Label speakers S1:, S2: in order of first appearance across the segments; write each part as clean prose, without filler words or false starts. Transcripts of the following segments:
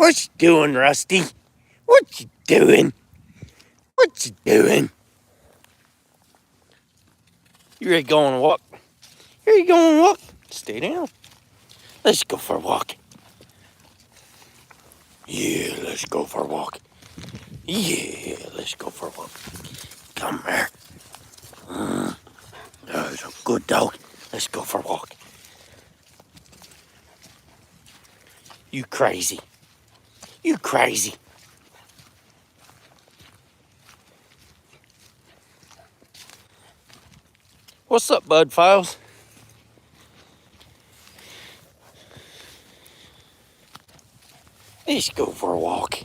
S1: What you doing, Rusty? What you doing? What you doing? You ready to go on a walk? Here you go on a walk. Stay down. Let's go for a walk. Yeah, let's go for a walk. Yeah, let's go for a walk. Come here. That's a good dog. Let's go for a walk. You crazy. You crazy. What's up, Bud Files? Let's go for a walk.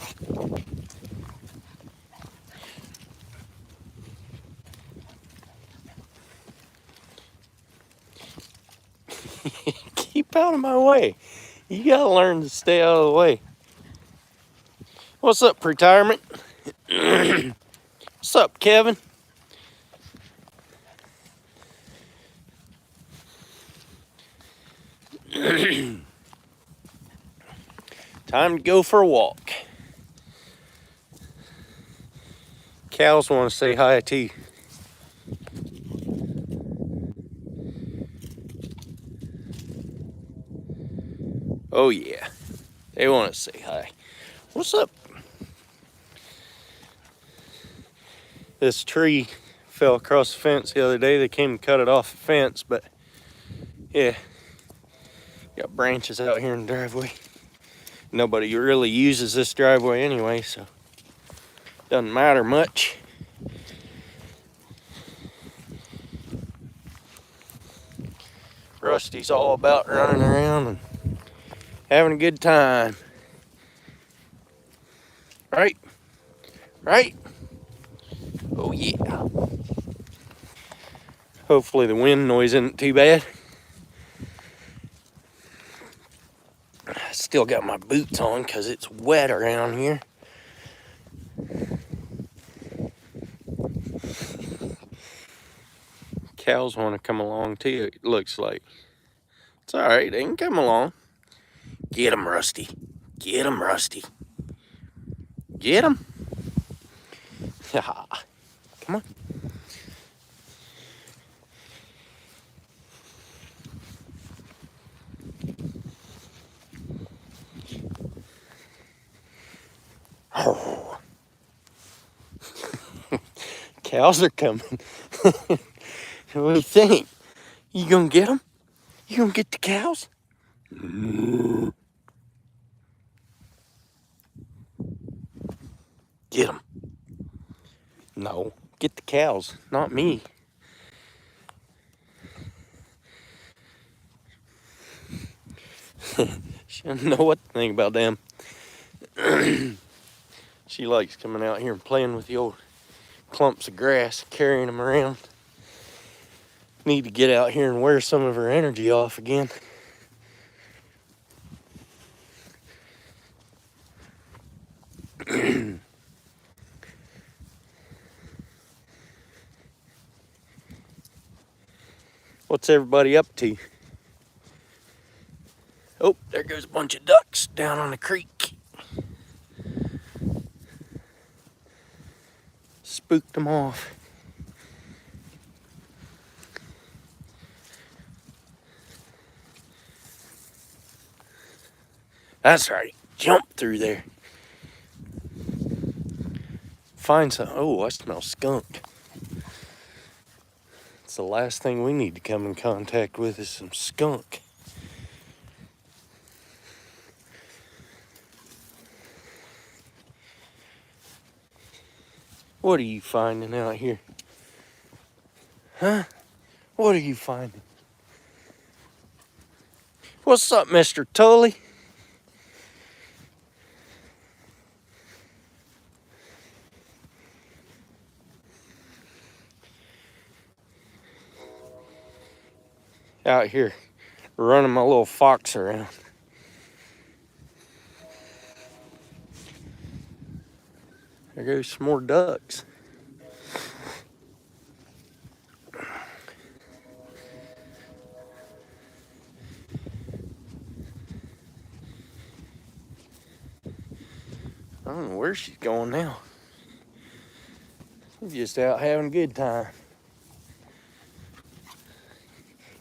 S1: Keep out of my way. You gotta learn to stay out of the way. What's up, retirement? What's up, Kevin? Time to go for a walk. Cows want to say hi to you. Oh yeah, they want to say hi. What's up? This tree fell across the fence the other day. They came and cut it off the fence, but yeah, got branches out here in the driveway. Nobody really uses this driveway anyway, so doesn't matter much. Rusty's all about running around and having a good time. Right? Right? Oh yeah. Hopefully the wind noise isn't too bad. I still got my boots on because it's wet around here. Cows want to come along too, it looks like. It's all right, they can come along. Get 'em, Rusty. Get 'em, Rusty. Get 'em. Come on. Oh. Cows are coming. What do you think? You gonna get them? You gonna get the cows? Get them. No, get the cows, not me. She doesn't know what to think about them. She likes coming out here and playing with the old clumps of grass, carrying them around. Need to get out here and wear some of her energy off again. What's everybody up to? Oh, there goes a bunch of ducks down on the creek. Spooked them off. That's right. Jump through there. Find some. Oh, I smell skunk. It's the last thing we need to come in contact with is some skunk. What are you finding out here? Huh? What are you finding? What's up, Mr. Tully? Out here running my little fox around. There goes some more ducks. I don't know where she's going now. She's just out having a good time.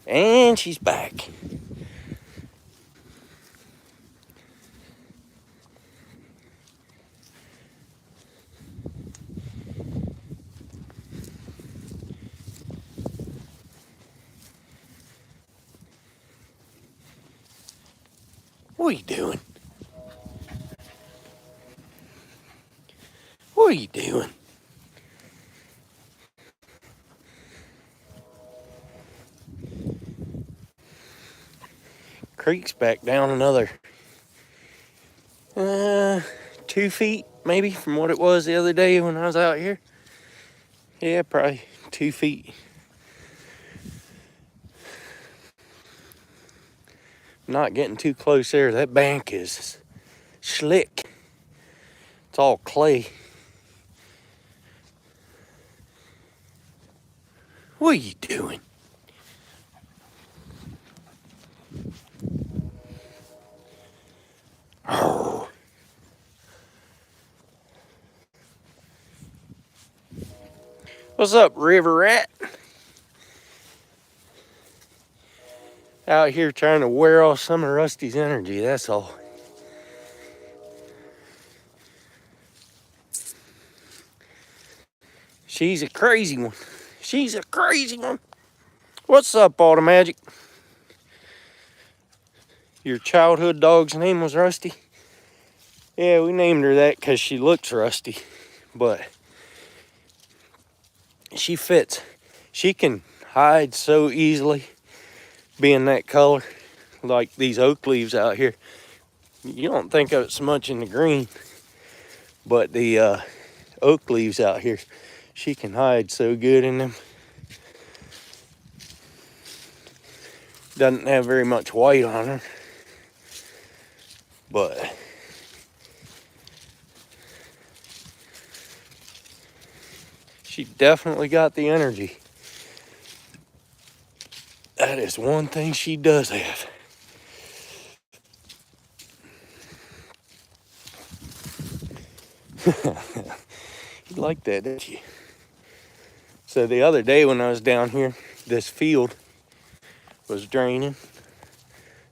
S1: And she's back. What are you doing? What are you doing? Creek's back down another 2 feet maybe from what it was the other day when I was out here. Yeah, probably 2 feet. Not getting too close there. That bank is slick. It's all clay. What are you doing? Oh. What's up, river rat? Out here trying to wear off some of Rusty's energy, that's all. She's a crazy one. She's a crazy one. What's up, Automagic? Your childhood dog's name was Rusty? Yeah, we named her that because she looks rusty, but she fits. She can hide so easily being that color, like these oak leaves out here. You don't think of it so much in the green, but the oak leaves out here, she can hide so good in them. Doesn't have very much white on her, but she definitely got the energy. That is one thing she does have. You like that, didn't you? So the other day when I was down here, this field was draining.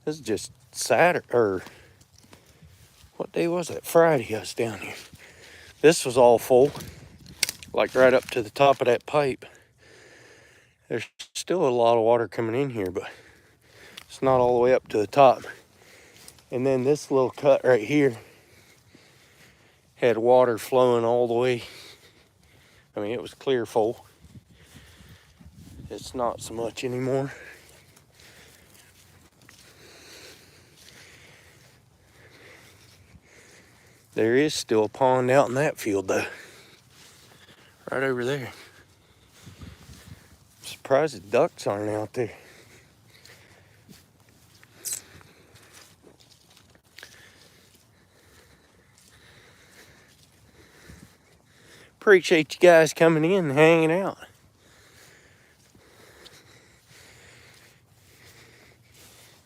S1: This is just Saturday, or what day was it? Friday I was down here. This was all full, like right up to the top of that pipe. There's still a lot of water coming in here, but it's not all the way up to the top. And then this little cut right here had water flowing all the way. I mean, it was clear full. It's not so much anymore. There is still a pond out in that field though. Right over there. I'm surprised the ducks aren't out there. Appreciate you guys coming in and hanging out.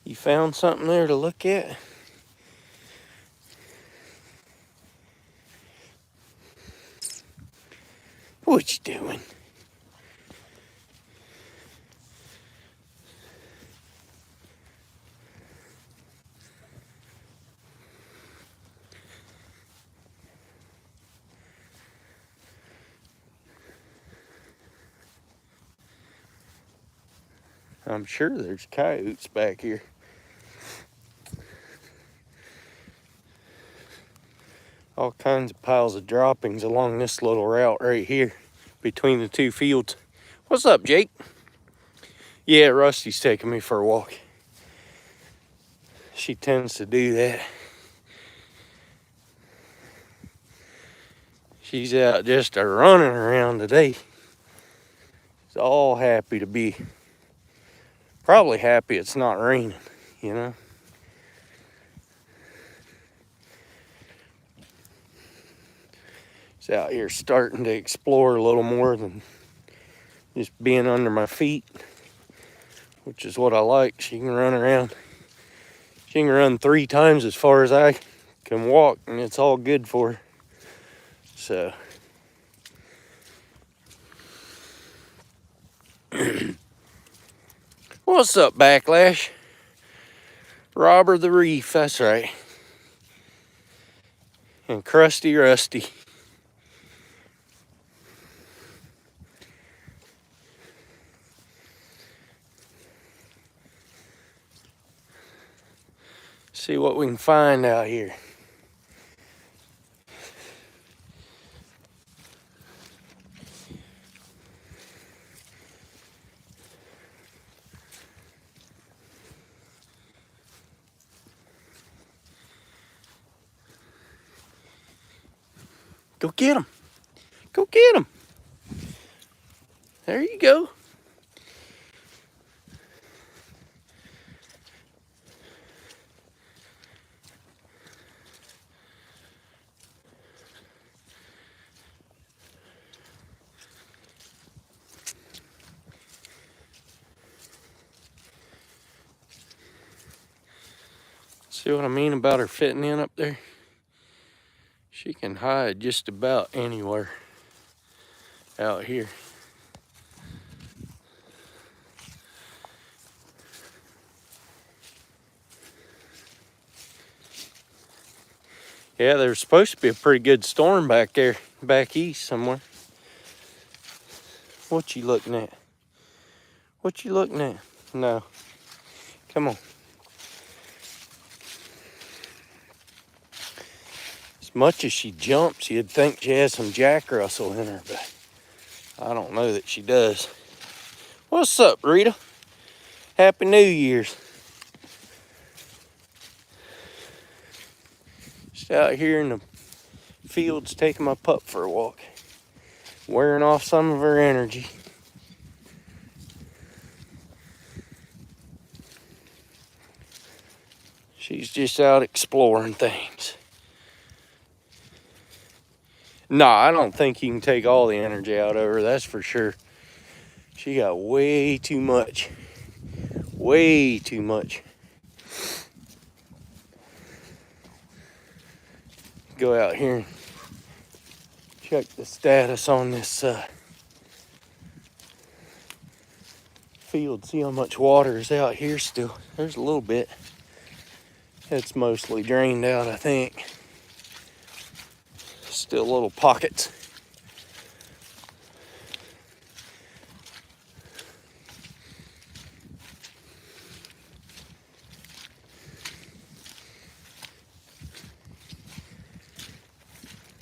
S1: You found something there to look at? What you doing? I'm sure there's coyotes back here. All kinds of piles of droppings along this little route right here between the two fields. What's up, Jake? Yeah, Rusty's taking me for a walk. She tends to do that. She's out just a running around today. She's all happy to be. Probably happy it's not raining, you know? She's out here starting to explore a little more than just being under my feet, which is what I like. She can run around. She can run 3 times as far as I can walk, and it's all good for her. So what's up, Backlash? Robber the Reef, that's right. And Crusty Rusty. See what we can find out here. Go get him. Go get him. There you go. See what I mean about her fitting in up there? She can hide just about anywhere out here. Yeah, there's supposed to be a pretty good storm back there, back east somewhere. What you looking at? What you looking at? No. Come on. As much as she jumps, you'd think she has some Jack Russell in her, but I don't know that she does. What's up, Rita? Happy New Year's. Just out here in the fields taking my pup for a walk. Wearing off some of her energy. She's just out exploring things. Nah, I don't think you can take all the energy out of her, that's for sure. She got way too much. Way too much. Go out here and check the status on this field. See how much water is out here still. There's a little bit. It's mostly drained out, I think. Still little pockets.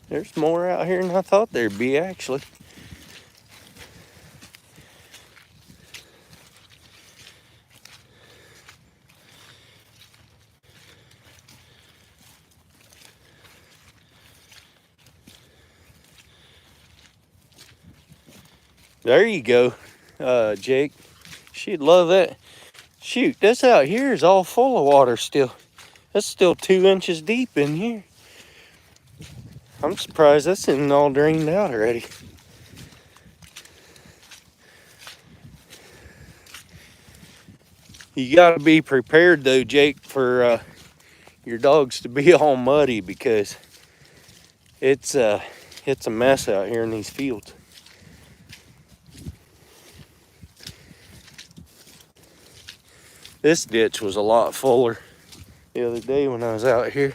S1: There's more out here than I thought there'd be, actually. There you go, Jake. She'd love that. Shoot, this out here is all full of water still. That's still 2 inches deep in here. I'm surprised that's isn't all drained out already. You gotta be prepared though, Jake, for your dogs to be all muddy, because it's a mess out here in these fields. This ditch was a lot fuller the other day when I was out here.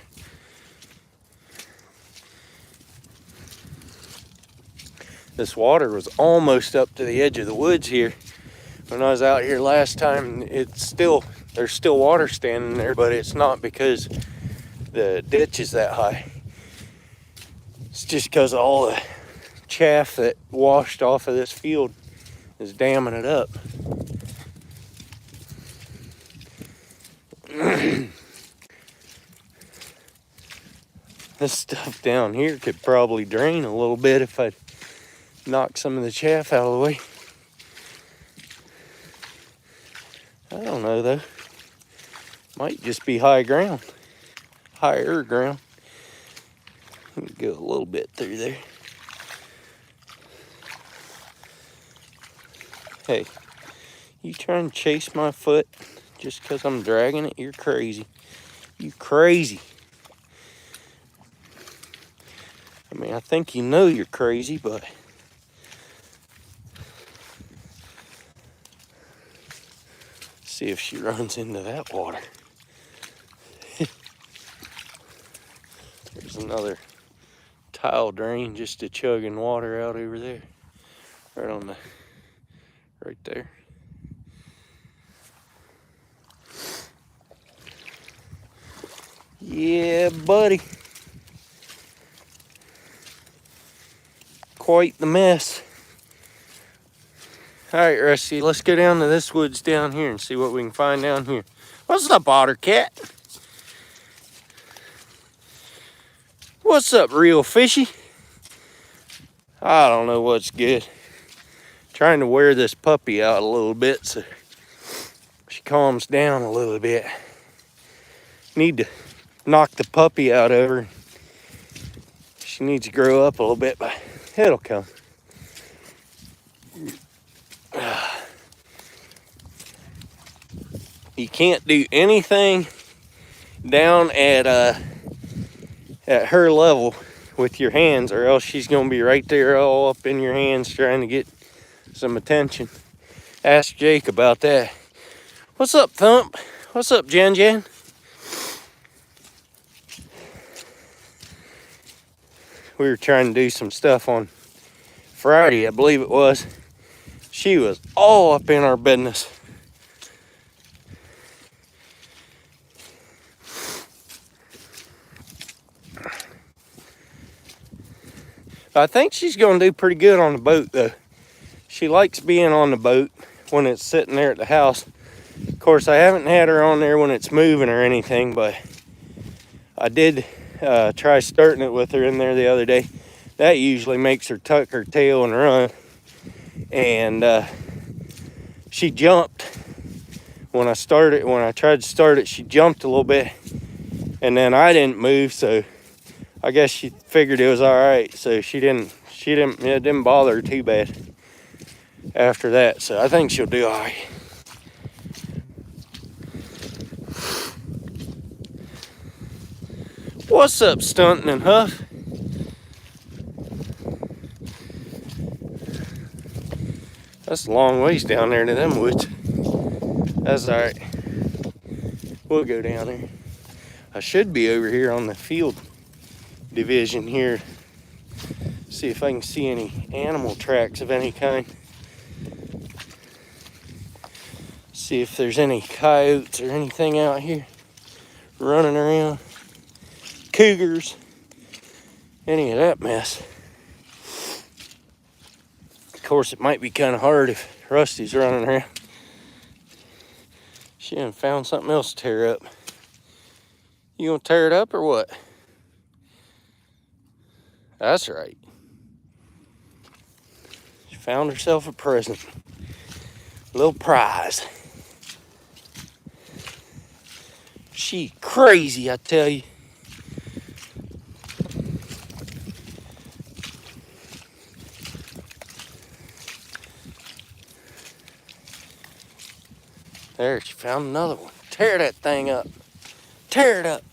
S1: This water was almost up to the edge of the woods here. When I was out here last time, there's still water standing there, but it's not because the ditch is that high. It's just because all the chaff that washed off of this field is damming it up. This stuff down here could probably drain a little bit if I knock some of the chaff out of the way. I don't know though. Might just be high ground. Higher ground. Go a little bit through there. Hey, you trying to chase my foot just because I'm dragging it? You're crazy. You crazy. mean, I think you know you're crazy, but see if she runs into that water. There's another tile drain just a chugging water out over there. Right there. Yeah, buddy. Quite the mess. All right, Rusty, let's go down to this woods down here and see what we can find down here. What's up, Otter Cat? What's up, Real Fishy? I don't know what's good. Trying to wear this puppy out a little bit so she calms down a little bit. Need to knock the puppy out of her. She needs to grow up a little bit, but it'll come. You can't do anything down at her level with your hands, or else she's gonna be right there all up in your hands trying to get some attention. Ask Jake about that. What's up, Thump? What's up, Jan Jan? We were trying to do some stuff on Friday, I believe it was. She was all up in our business. I think she's going to do pretty good on the boat, though. She likes being on the boat when it's sitting there at the house. Of course, I haven't had her on there when it's moving or anything, but I did try starting it with her in there the other day. That usually makes her tuck her tail and run. And she jumped. When I tried to start it, she jumped a little bit. And then I didn't move, so I guess she figured it was all right, so it didn't bother her too bad after that. So I think she'll do all right. What's up, Stunting and Huff? That's a long ways down there to them woods. That's all right. We'll go down there. I should be over here on the field division here. See if I can see any animal tracks of any kind. See if there's any coyotes or anything out here running around. Cougars. Any of that mess. Of course, it might be kind of hard if Rusty's running around. She done found something else to tear up. You gonna tear it up or what? That's right. She found herself a present. A little prize. She crazy, I tell you. There, she found another one. Tear that thing up. Tear it up.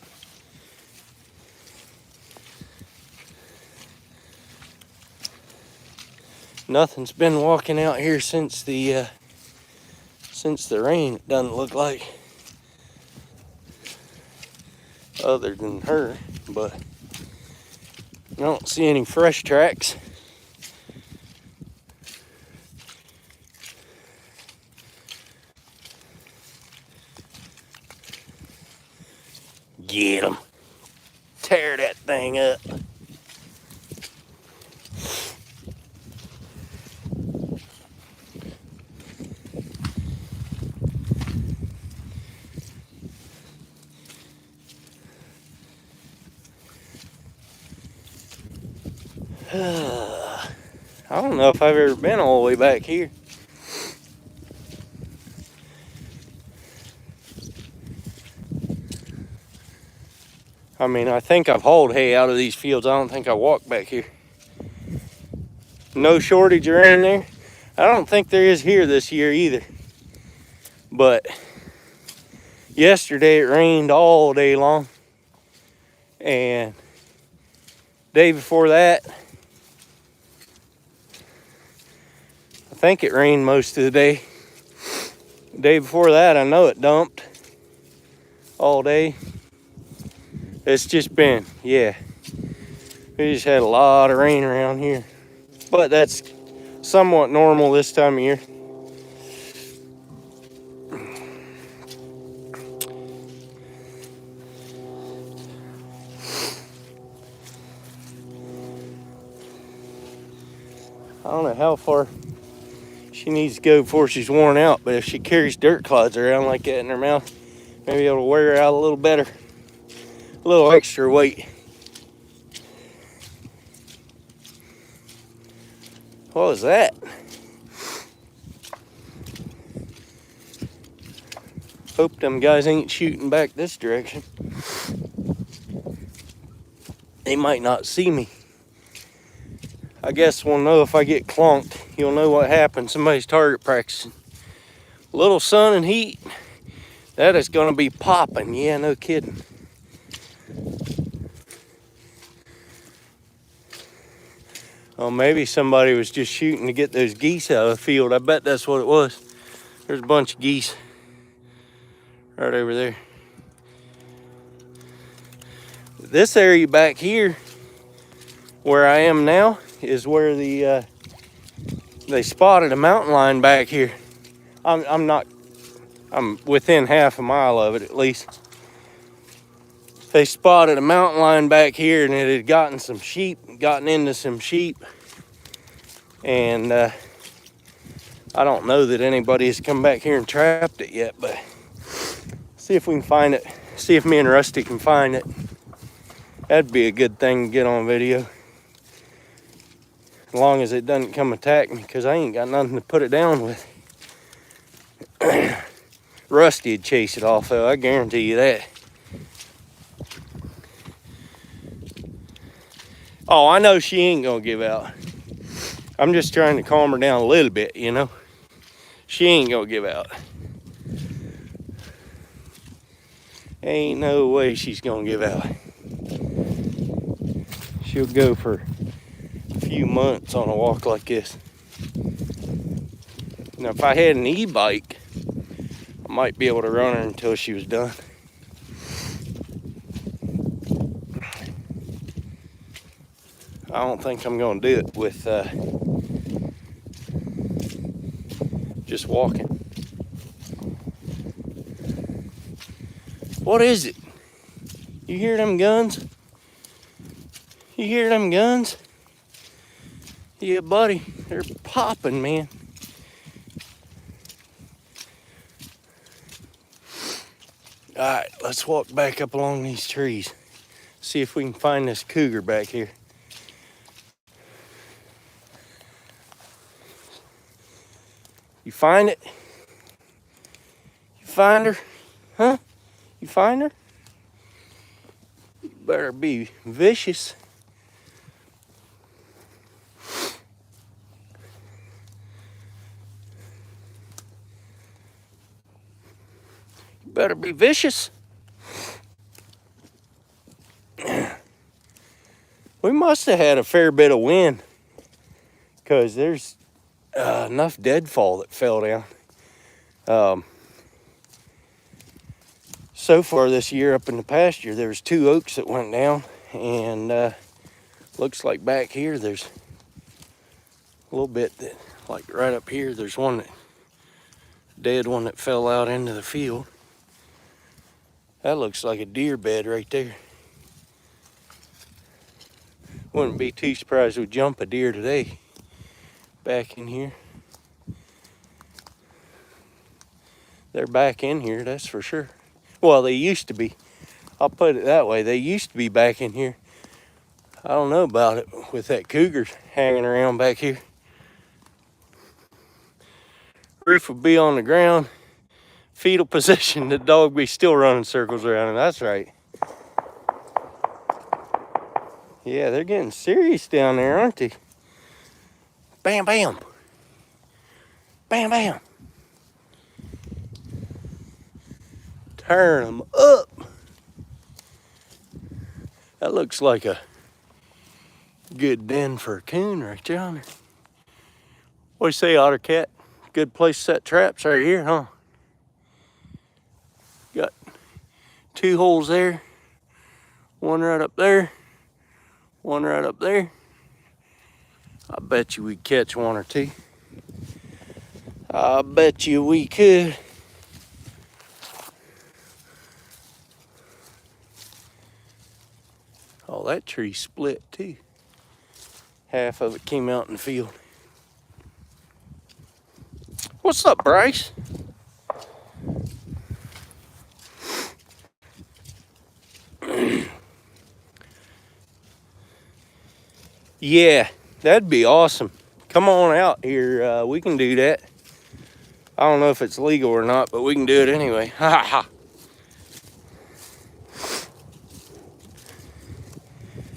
S1: Nothing's been walking out here since the rain, it doesn't look like. Other than her, but I don't see any fresh tracks. Get 'em. Tear that thing up. I don't know if I've ever been all the way back here. I mean, I think I've hauled hay out of these fields. I don't think I walked back here. No shortage around there. I don't think there is here this year either. But yesterday it rained all day long. And Day before that, I think it rained most of the day. Day before that, I know it dumped all day. It's just been, yeah, we just had a lot of rain around here. But that's somewhat normal this time of year. I don't know how far she needs to go before she's worn out, but if she carries dirt clods around like that in her mouth, maybe it'll wear her out a little better. A little extra weight. What was that? Hope them guys ain't shooting back this direction. They might not see me. I guess we'll know if I get clonked. You'll know what happened. Somebody's target practicing. Little sun and heat. That is gonna be popping. Yeah, no kidding. Oh, maybe somebody was just shooting to get those geese out of the field. I bet that's what it was. There's a bunch of geese right over there. This area back here, where I am now, is where they spotted a mountain lion back here. I'm within half a mile of it at least. They spotted a mountain lion back here, and it had gotten into some sheep. And I don't know that anybody has come back here and trapped it yet, but see if we can find it. See if me and Rusty can find it. That'd be a good thing to get on video. As long as it doesn't come attack me, because I ain't got nothing to put it down with. Rusty would chase it off, though, I guarantee you that. Oh, I know she ain't gonna give out. I'm just trying to calm her down a little bit, you know. She ain't gonna give out. Ain't no way she's gonna give out. She'll go for a few months on a walk like this. Now, if I had an e-bike, I might be able to run her until she was done. I don't think I'm gonna do it with just walking. What is it? You hear them guns? You hear them guns? Yeah, buddy, they're popping, man. All right, let's walk back up along these trees. See if we can find this cougar back here. You find it? You find her? Huh? You find her? You better be vicious. You better be vicious. We must have had a fair bit of wind, because there's enough deadfall that fell down. So far this year up in the pasture, there was 2 oaks that went down, and looks like back here there's a little bit that, like right up here, there's one dead one that fell out into the field. That looks like a deer bed right there. Wouldn't be too surprised we'd jump a deer today back in here. They're back in here, that's for sure. Well, they used to be. I'll put it that way. They used to be back in here. I don't know about it with that cougar hanging around back here. Roof would be on the ground, fetal position. The dog be still running circles around him. That's right. Yeah, they're getting serious down there, aren't they? Bam, bam. Bam, bam. Turn them up. That looks like a Good den for a coon right there. What do you say, Otter Cat? Good place to set traps right here, huh? Got 2 holes there. One right up there. One right up there. I bet you we'd catch 1 or 2. I bet you we could. Oh, that tree split too. Half of it came out in the field. What's up, Bryce? Yeah, that'd be awesome. Come on out here. We can do that. I don't know if it's legal or not, but we can do it anyway. Ha ha.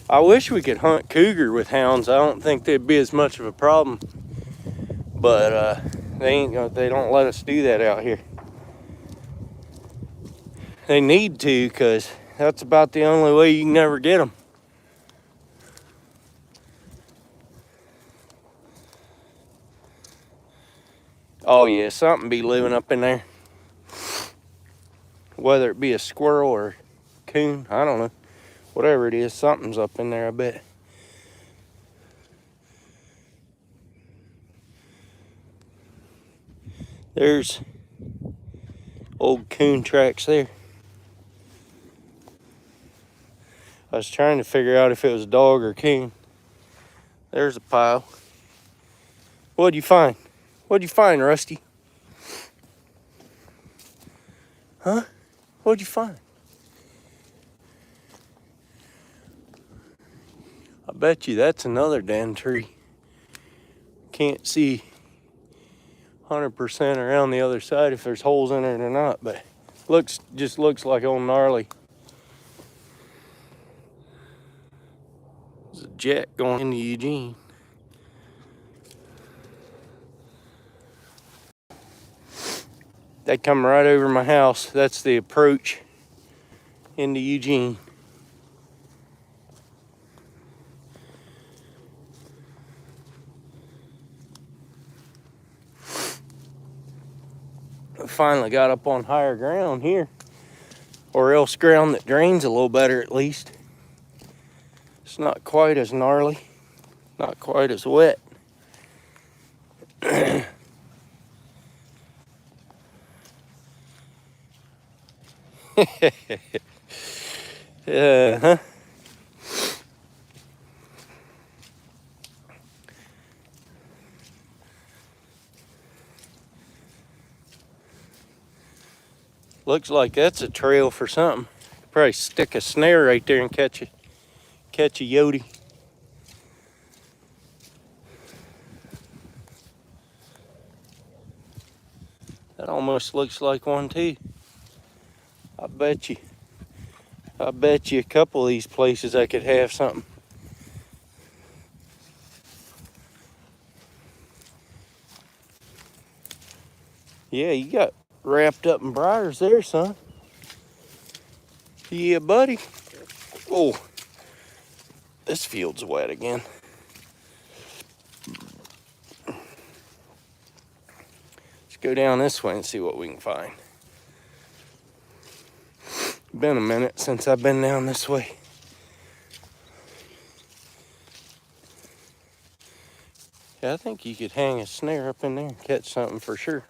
S1: I wish we could hunt cougar with hounds. I don't think they'd be as much of a problem. But they don't let us do that out here. They need to, because that's about the only way you can ever get them. Oh yeah, something be living up in there. Whether it be a squirrel or coon, I don't know. Whatever it is, something's up in there, I bet. There's old coon tracks there. I was trying to figure out if it was a dog or coon. There's a pile. What'd you find? What'd you find, Rusty? Huh? What'd you find? I bet you that's another damn tree. Can't see 100% around the other side if there's holes in it or not, but just looks like old gnarly. There's a jet going into Eugene. They come right over my house. That's the approach into Eugene. I finally got up on higher ground here, or else ground that drains a little better at least. It's not quite as gnarly, not quite as wet. Uh-huh. Looks like that's a trail for something. Probably stick a snare right there and catch a yodi. That almost looks like one too. I bet you a couple of these places I could have something. Yeah, you got wrapped up in briars there, son. Yeah, buddy. Oh, this field's wet again. Let's go down this way and see what we can find. Been a minute since I've been down this way. Yeah, I think you could hang a snare up in there and catch something for sure.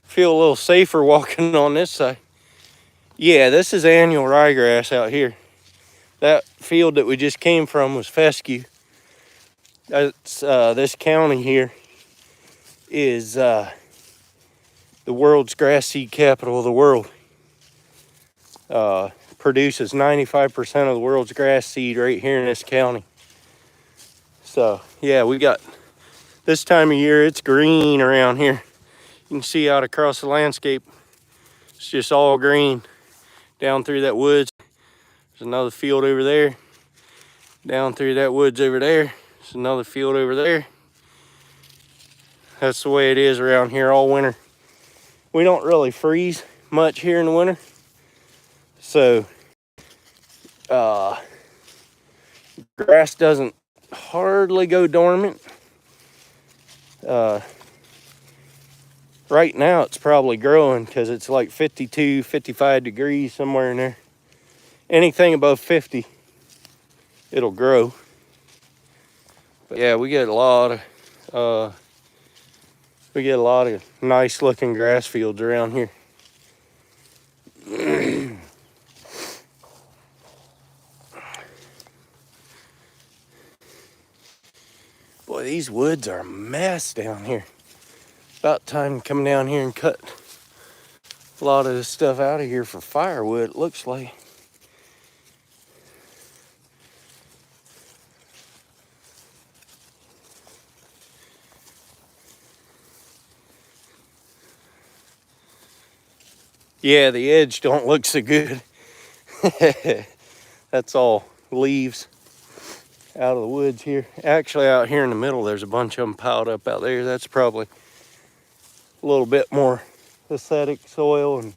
S1: Feel a little safer walking on this side. Yeah, this is annual ryegrass out here. That field that we just came from was fescue. That's this county here is the world's grass seed capital of the world. Produces 95% of the world's grass seed right here in this county. So yeah, we got this time of year, it's green around here. You can see out across the landscape, it's just all green down through that woods. There's another field over there. Down through that woods over there, there's another field over there. That's the way it is around here all winter. We don't really freeze much here in the winter. So, Grass doesn't hardly go dormant. Right now it's probably growing because it's like 52, 55 degrees, somewhere in there. Anything above 50, it'll grow. But yeah, we get a lot of nice looking grass fields around here. Boy, these woods are a mess down here. About time to come down here and cut a lot of this stuff out of here for firewood, it looks like. Yeah, the edge don't look so good. That's all leaves out of the woods here. Actually, out here in the middle, there's a bunch of them piled up out there. That's probably a little bit more acidic soil and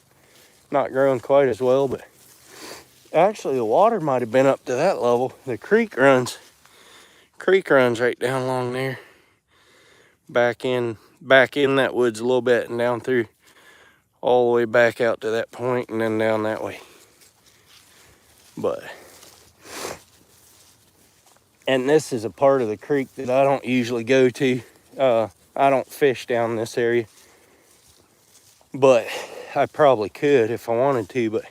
S1: not growing quite as well, but actually the water might have been up to that level. The creek runs right down along there, back in that woods a little bit and down through all the way back out to that point and then down that way. And this is a part of the creek that I don't usually go to. I don't fish down this area, but I probably could if I wanted to, but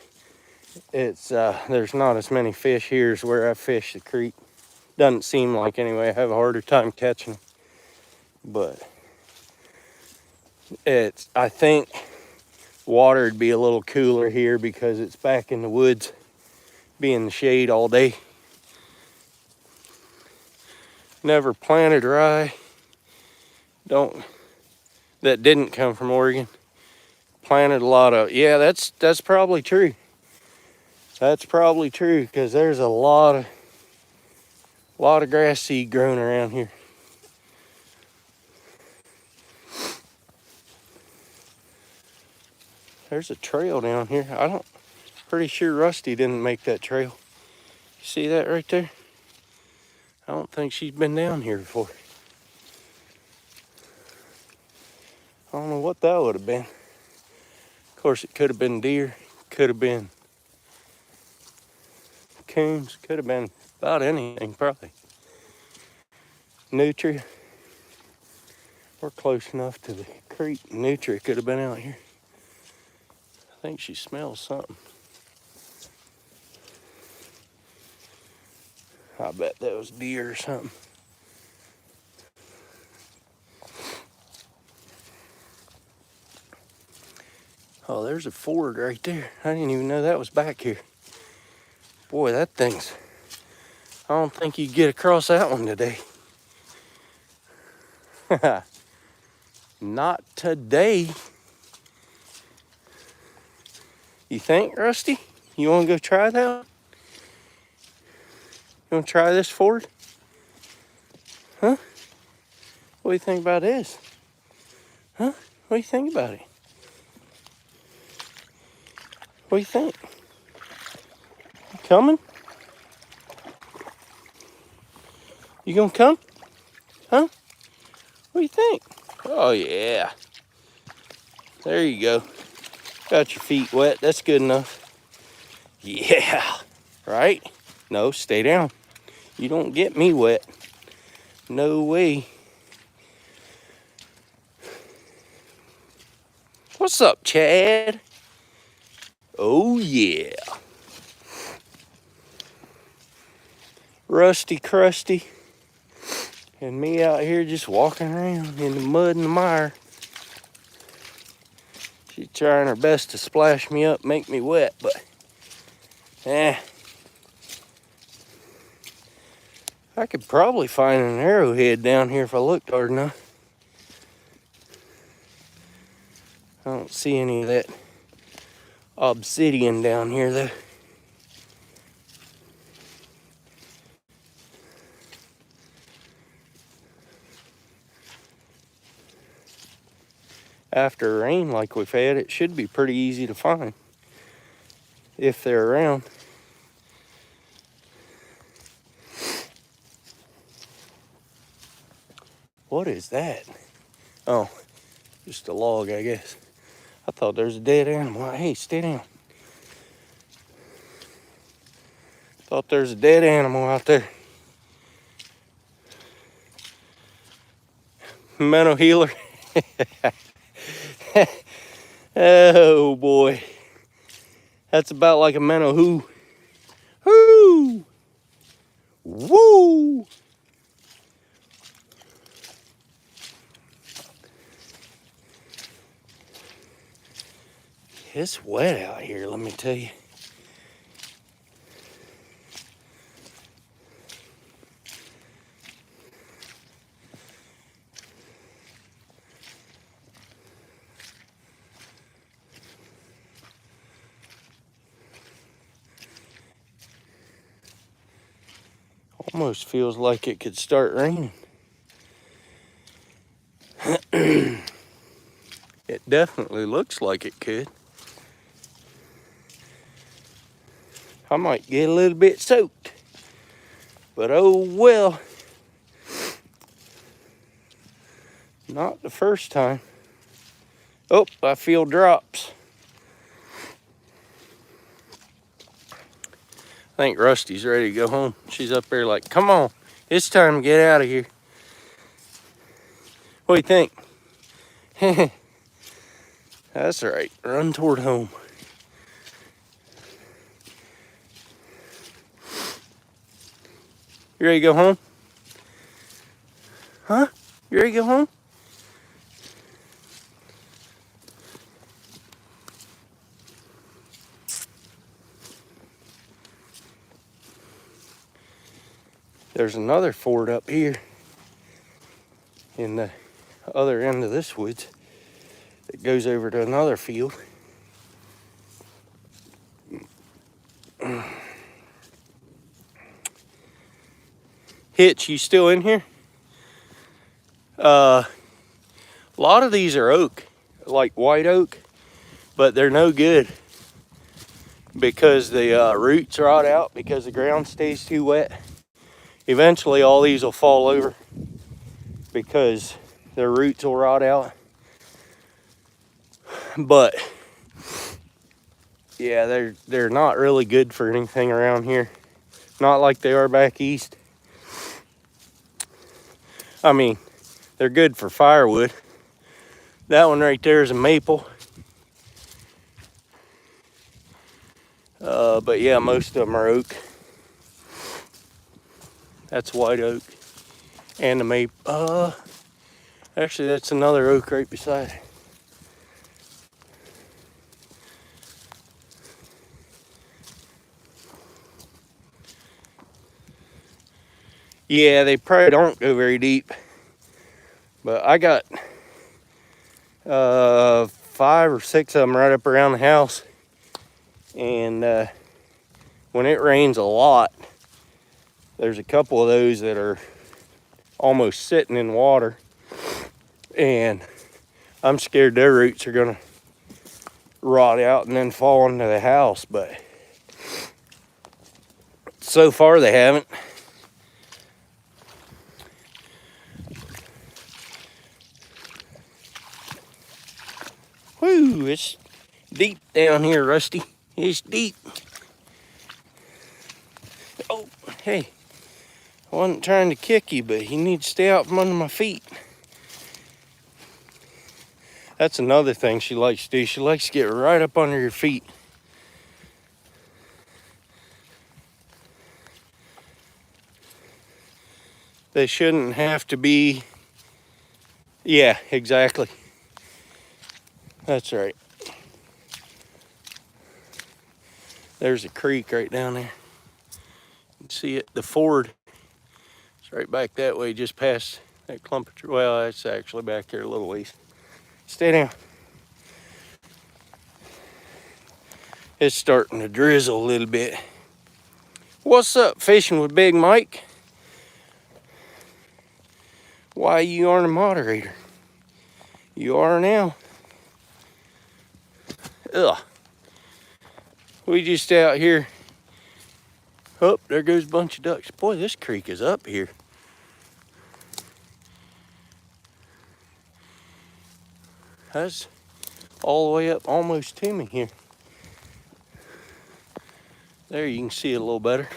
S1: it's there's not as many fish here as where I fish the creek. Doesn't seem like, anyway. I have a harder time catching them. But I think water would be a little cooler here because it's back in the woods, be in the shade all day. Never planted rye. That didn't come from Oregon. Planted a lot of, yeah, that's probably true. That's probably true because there's a lot of grass seed growing around here. There's a trail down here. Pretty sure Rusty didn't make that trail. You see that right there? I don't think she's been down here before. I don't know what that would have been. Of course, it could have been deer, could have been coons, could have been about anything, probably. Nutria. We're close enough to the creek. Nutria could have been out here. I think she smells something. I bet that was deer or something. Oh, there's a ford right there. I didn't even know that was back here. Boy, that thing's... I don't think you get across that one today. Not today. You think, Rusty? You want to go try that one? You want to try this ford? Huh? What do you think about this? Huh? What do you think about it? What do you think? You coming? You gonna come? Huh? What do you think? Oh yeah. There you go. Got your feet wet. That's good enough. Yeah. Right? No, stay down. You don't get me wet. No way. What's up, Chad? Oh yeah. Rusty Crusty and me out here just walking around in the mud and the mire. She's trying her best to splash me up, make me wet, but I could probably find an arrowhead down here if I looked hard enough. I don't see any of that obsidian down here though. After rain like we've had, it should be pretty easy to find if they're around. What is that? Oh, just a log, I guess. I thought there was a dead animal. Hey, stay down. Thought there's a dead animal out there. Mental healer. Oh boy. That's about like a mental who. Whoo! Woo! It's wet out here, let me tell you. Almost feels like it could start raining. It definitely looks like it could. I might get a little bit soaked, but oh well. Not the first time. Oh, I feel drops. I think Rusty's ready to go home. She's up there like, come on, it's time to get out of here. What do you think? That's right, run toward home. You ready to go home? Huh? You ready to go home? There's another ford up here in the other end of this woods that goes over to another field. Hitch, you still in here? A lot of these are oak, like white oak, but they're no good because the roots rot out because the ground stays too wet. Eventually all these will fall over because their roots will rot out. But yeah, they're not really good for anything around here. Not like they are back east. I mean, they're good for firewood. That one right there is a maple. But yeah, most of them are oak. That's white oak. And the maple. Actually, that's another oak right beside it. Yeah, they probably don't go very deep. But I got 5 or 6 of them right up around the house. And when it rains a lot, there's a couple of those that are almost sitting in water. And I'm scared their roots are gonna rot out and then fall into the house. But so far they haven't. Whoo, it's deep down here, Rusty. It's deep. Oh, hey, I wasn't trying to kick you, but you need to stay out from under my feet. That's another thing she likes to do. She likes to get right up under your feet. They shouldn't have to be. Yeah, exactly. That's right. There's a creek right down there. You can see it, the ford. It's right back that way, just past that clump of trees. Well, it's actually back here a little ways. Stay down. It's starting to drizzle a little bit. What's up, Fishing with Big Mike? Why you aren't a moderator? You are now. Ugh. We just out here. Oh, there goes a bunch of ducks. Boy, this creek is up here. That's all the way up almost to me here. There you can see it a little better.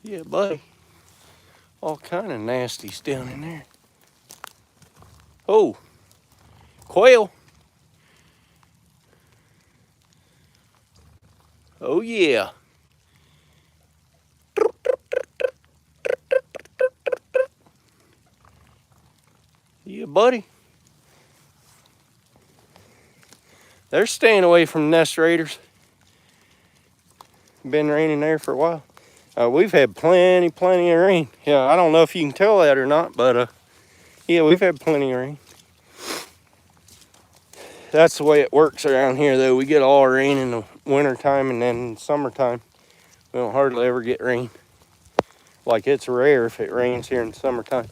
S1: Yeah, buddy. All kind of nasties down in there. Oh, quail. Oh yeah. Yeah, buddy. They're staying away from nest raiders. Been raining there for a while. We've had plenty of rain. Yeah, I don't know if you can tell that or not, but yeah, we've had plenty of rain. That's the way it works around here, though. We get all our rain in the winter time, and then in summertime, we don't hardly ever get rain. Like, it's rare if it rains here in the summertime.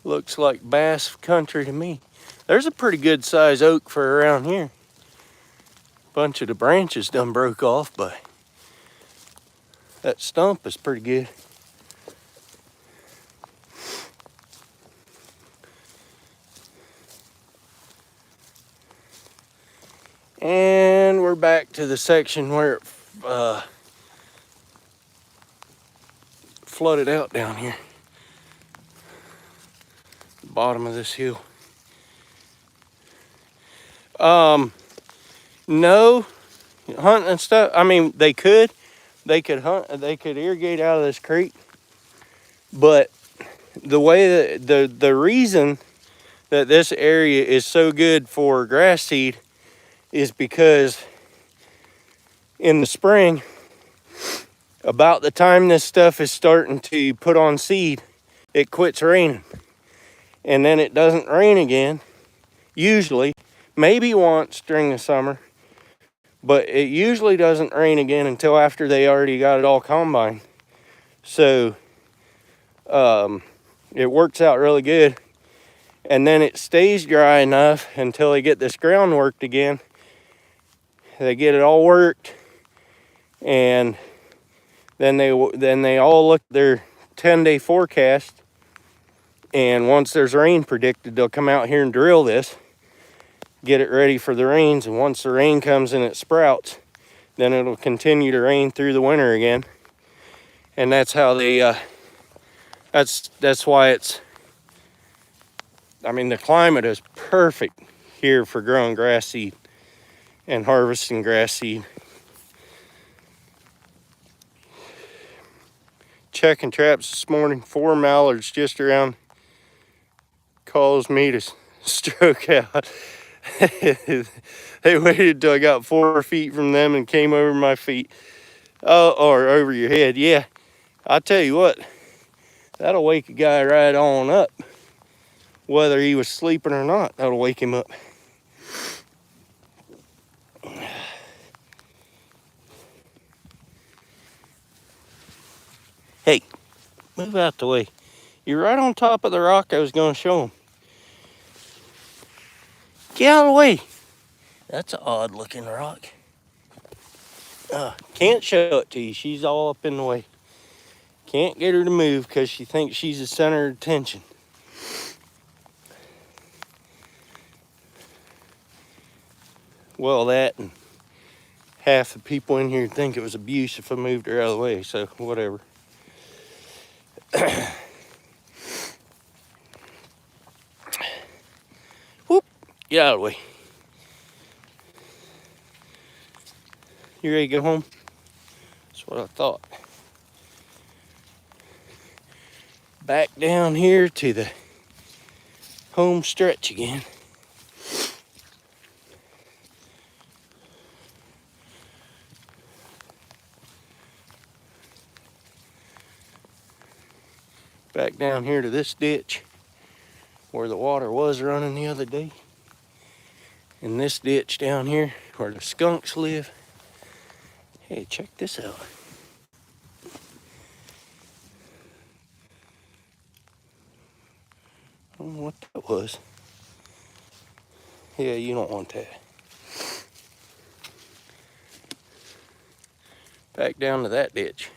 S1: Looks like bass country to me. There's a pretty good size oak for around here. Bunch of the branches done broke off, but that stump is pretty good. And we're back to the section where it flooded out down here. The bottom of this hill. No, hunting and stuff. I mean, they could hunt, they could irrigate out of this creek, but the way that the reason that this area is so good for grass seed is because in the spring, about the time this stuff is starting to put on seed, it quits raining, and then it doesn't rain again, usually, maybe once during the summer. But it usually doesn't rain again until after they already got it all combined. So it works out really good. And then it stays dry enough until they get this ground worked again. They get it all worked, and then they all look at their 10-day forecast. And once there's rain predicted, they'll come out here and drill this, get it ready for the rains, and once the rain comes and it sprouts, then it'll continue to rain through the winter again. And that's how they that's why it's, I mean, the climate is perfect here for growing grass seed and harvesting grass seed. Checking traps this morning, 4 mallards just around, caused me to stroke out. They waited till I got 4 feet from them and came over my feet. Or over your head. Yeah, I tell you what, that'll wake a guy right on up. Whether he was sleeping or not, that'll wake him up. Hey, move out the way. You're right on top of the rock I was going to show him. Get out of the way. That's an odd looking rock. Can't show it to you. She's all up in the way. Can't get her to move because she thinks she's the center of attention. Well, that and half the people in here think it was abuse if I moved her out of the way, so whatever. Whoop, get out of the way. You ready to go home? That's what I thought. Back down here to the home stretch again. Back down here to this ditch where the water was running the other day. And this ditch down here where the skunks live. Hey, check this out. I don't know what that was. Yeah, you don't want that. Back down to that ditch.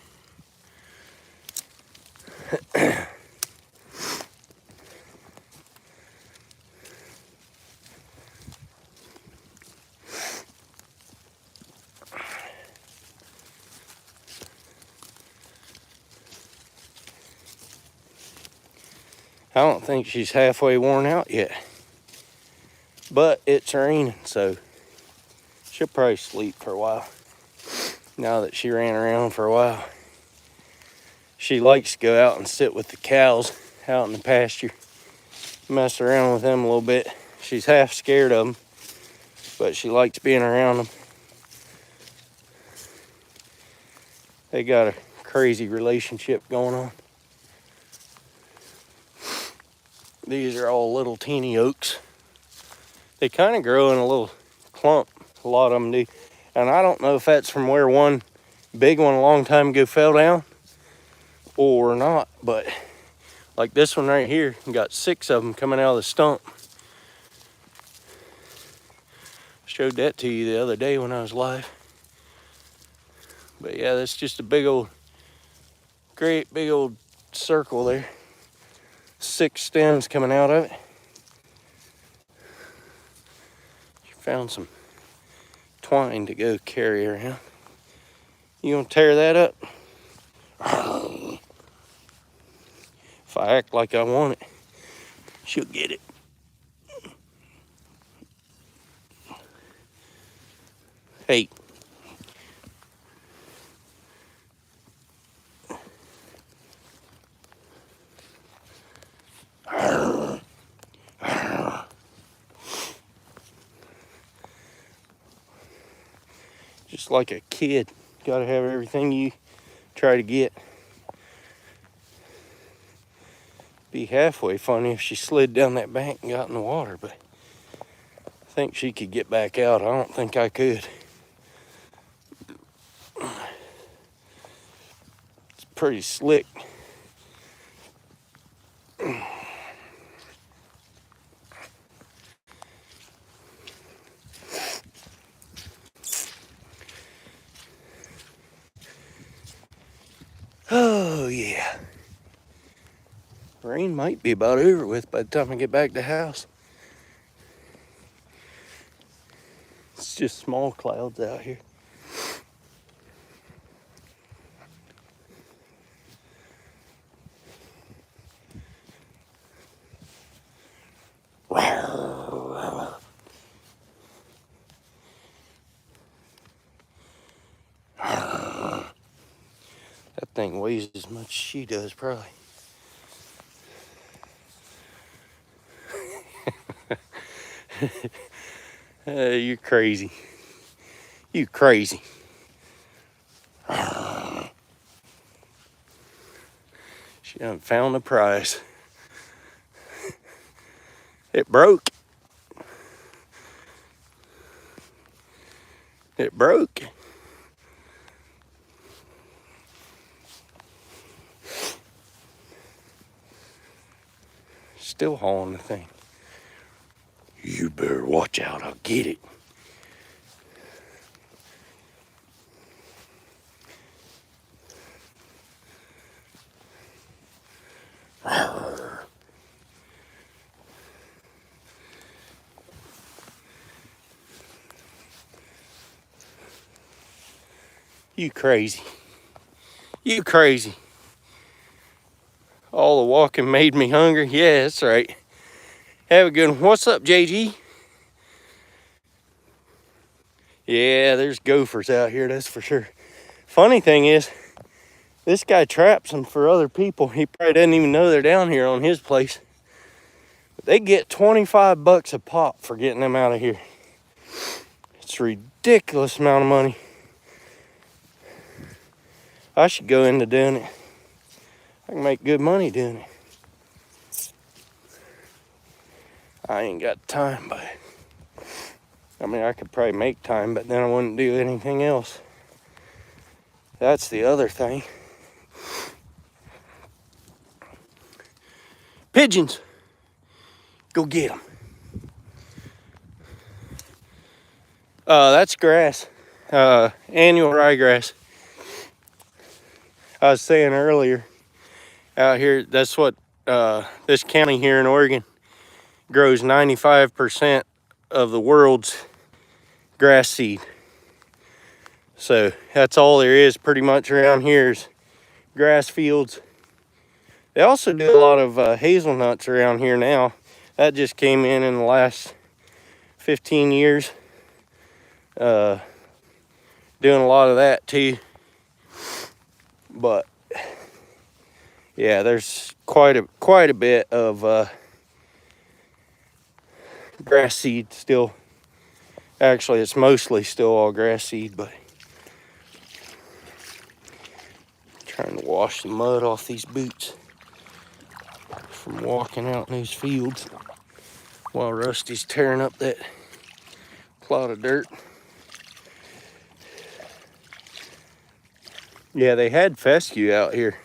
S1: I don't think she's halfway worn out yet. But it's raining, so she'll probably sleep for a while. Now that she ran around for a while. She likes to go out and sit with the cows out in the pasture. Mess around with them a little bit. She's half scared of them, but she likes being around them. They got a crazy relationship going on. These are all little teeny oaks. They kind of grow in a little clump, a lot of them do. And I don't know if that's from where one big one a long time ago fell down or not, but like this one right here, got 6 of them coming out of the stump. Showed that to you the other day when I was live. But yeah, that's just a big old, great big old circle there. 6 stems coming out of it. Found some twine to go carry around. You gonna tear that up? If I act like I want it, she'll get it. Hey. Just like a kid, gotta have everything you try to get. Be halfway funny if she slid down that bank and got in the water, but I think she could get back out. I don't think I could. It's pretty slick. Oh yeah. Rain might be about over with by the time I get back to the house. It's just small clouds out here. That thing weighs as much as she does, probably. You're crazy. You crazy. She done found the prize. It broke. It broke. Still hauling the thing. You better watch out, I'll get it. You crazy. You crazy. All the walking made me hungry. Yeah, that's right. Have a good one. What's up, JG? Yeah, there's gophers out here, that's for sure. Funny thing is, this guy traps them for other people. He probably doesn't even know they're down here on his place. But they get 25 bucks a pop for getting them out of here. It's a ridiculous amount of money. I should go into doing it. I can make good money doing it. I ain't got time, but I mean, I could probably make time, but then I wouldn't do anything else. That's the other thing. Pigeons. Go get them. That's grass. Annual ryegrass. I was saying earlier, out here, that's what this county here in Oregon grows 95% of the world's grass seed. So that's all there is pretty much around here is grass fields. They also do a lot of hazelnuts around here now. That just came in the last 15 years. Doing a lot of that too. But yeah, there's quite a bit of grass seed still. Actually, it's mostly still all grass seed, but trying to wash the mud off these boots from walking out in those fields while Rusty's tearing up that plot of dirt. Yeah, they had fescue out here,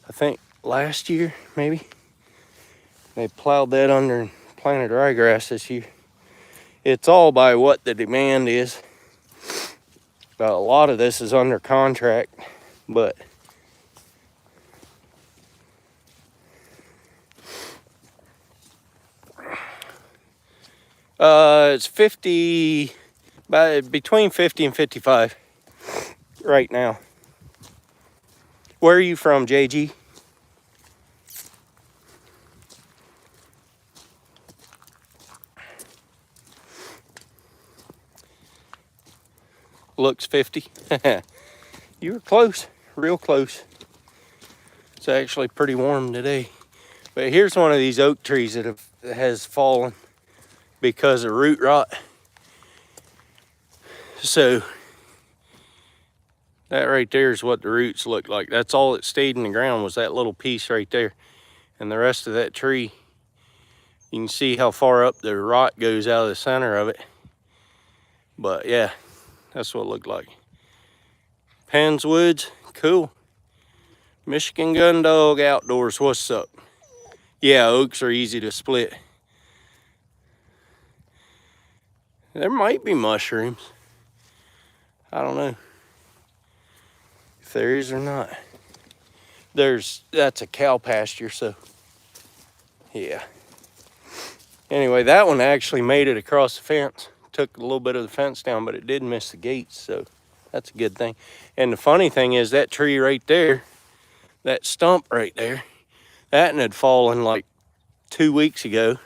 S1: I think last year maybe. They plowed that under and planted ryegrass this year. It's all by what the demand is. A lot of this is under contract, but it's 50, between 50 and 55 right now. Where are you from, JG? Looks 50. You were close, real close. It's actually pretty warm today. But here's one of these oak trees that has fallen because of root rot. So that right there is what the roots look like. That's all that stayed in the ground was that little piece right there. And the rest of that tree, you can see how far up the rot goes out of the center of it. But yeah, that's what it looked like. Penn's Woods, cool. Michigan Gun Dog Outdoors, what's up? Yeah, oaks are easy to split. There might be mushrooms. I don't know if there is or not. That's a cow pasture, so yeah. Anyway, that one actually made it across the fence. Took a little bit of the fence down, but it did miss the gates, so that's a good thing. And the funny thing is that tree right there, that stump right there, that one had fallen like 2 weeks ago,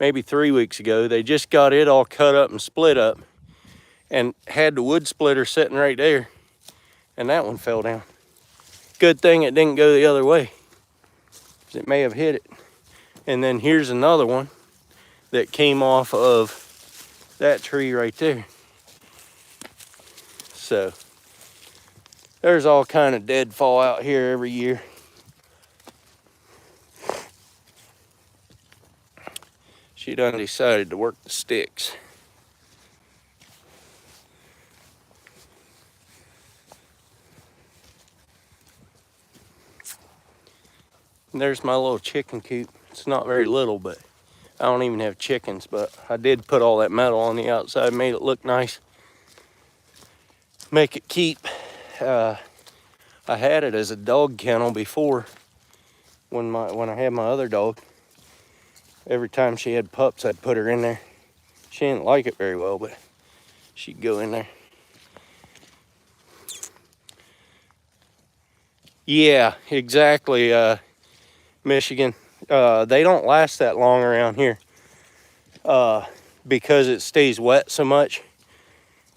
S1: maybe 3 weeks ago. They just got it all cut up and split up and had the wood splitter sitting right there, and that one fell down. Good thing it didn't go the other way, because it may have hit it. And then here's another one that came off of that tree right there. So there's all kind of deadfall out here every year. She done decided to work the sticks. And there's my little chicken coop. It's not very little, but I don't even have chickens, but I did put all that metal on the outside, made it look nice. Make it keep. I had it as a dog kennel before when I had my other dog. Every time she had pups, I'd put her in there. She didn't like it very well, but she'd go in there. Yeah, exactly, Michigan. They don't last that long around here because it stays wet so much.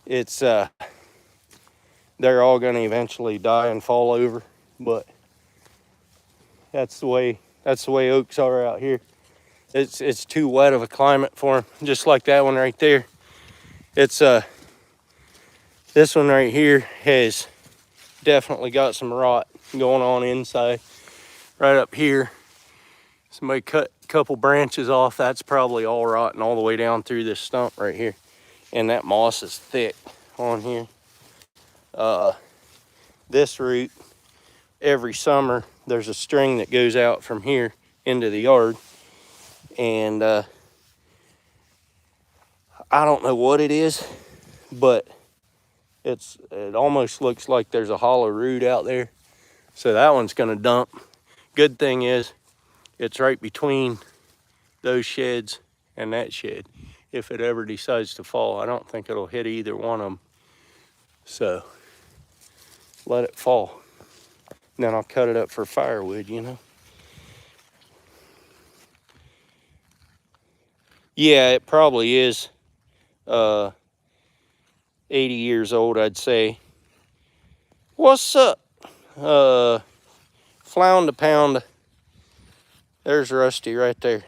S1: It's they're all going to eventually die and fall over, but that's the way oaks are out here. It's too wet of a climate for them, just like that one right there. It's this one right here has definitely got some rot going on inside. Right up here, somebody cut a couple branches off. That's probably all rotten all the way down through this stump right here. And that moss is thick on here. this route, every summer there's a string that goes out from here into the yard, and I don't know what it is, but it almost looks like there's a hollow root out there. So that one's gonna dump. Good thing is it's right between those sheds and that shed. If it ever decides to fall, I don't think it'll hit either one of them. So let it fall. And then I'll cut it up for firewood, you know. Yeah, it probably is 80 years old, I'd say. What's up? Flound a pound. There's Rusty right there.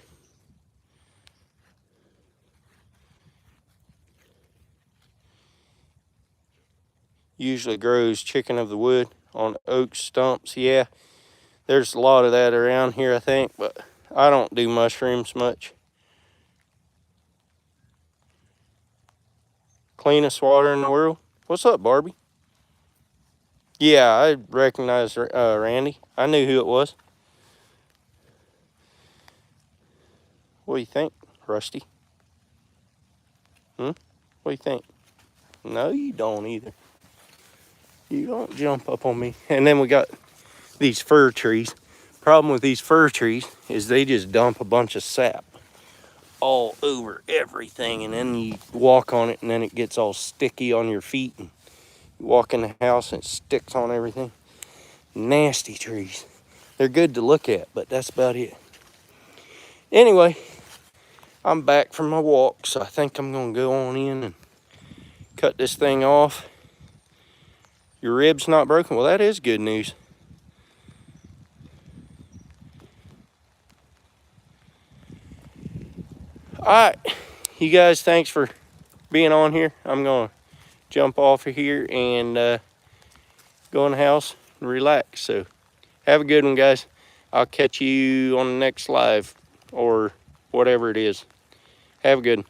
S1: Usually grows chicken of the wood on oak stumps. Yeah, there's a lot of that around here, I think, but I don't do mushrooms much. Cleanest water in the world. What's up, Barbie? Yeah, I recognized Randy. I knew who it was. What do you think, Rusty? What do you think? No, you don't either. You don't jump up on me. And then we got these fir trees. Problem with these fir trees is they just dump a bunch of sap all over everything, and then you walk on it and then it gets all sticky on your feet, and you walk in the house and it sticks on everything. Nasty trees. They're good to look at, but that's about it. Anyway, I'm back from my walk, so I think I'm gonna go on in and cut this thing off. Your rib's not broken? Well, that is good news. All right, you guys, thanks for being on here. I'm gonna jump off of here and go in the house and relax. So have a good one, guys. I'll catch you on the next live or whatever it is. Have a good one.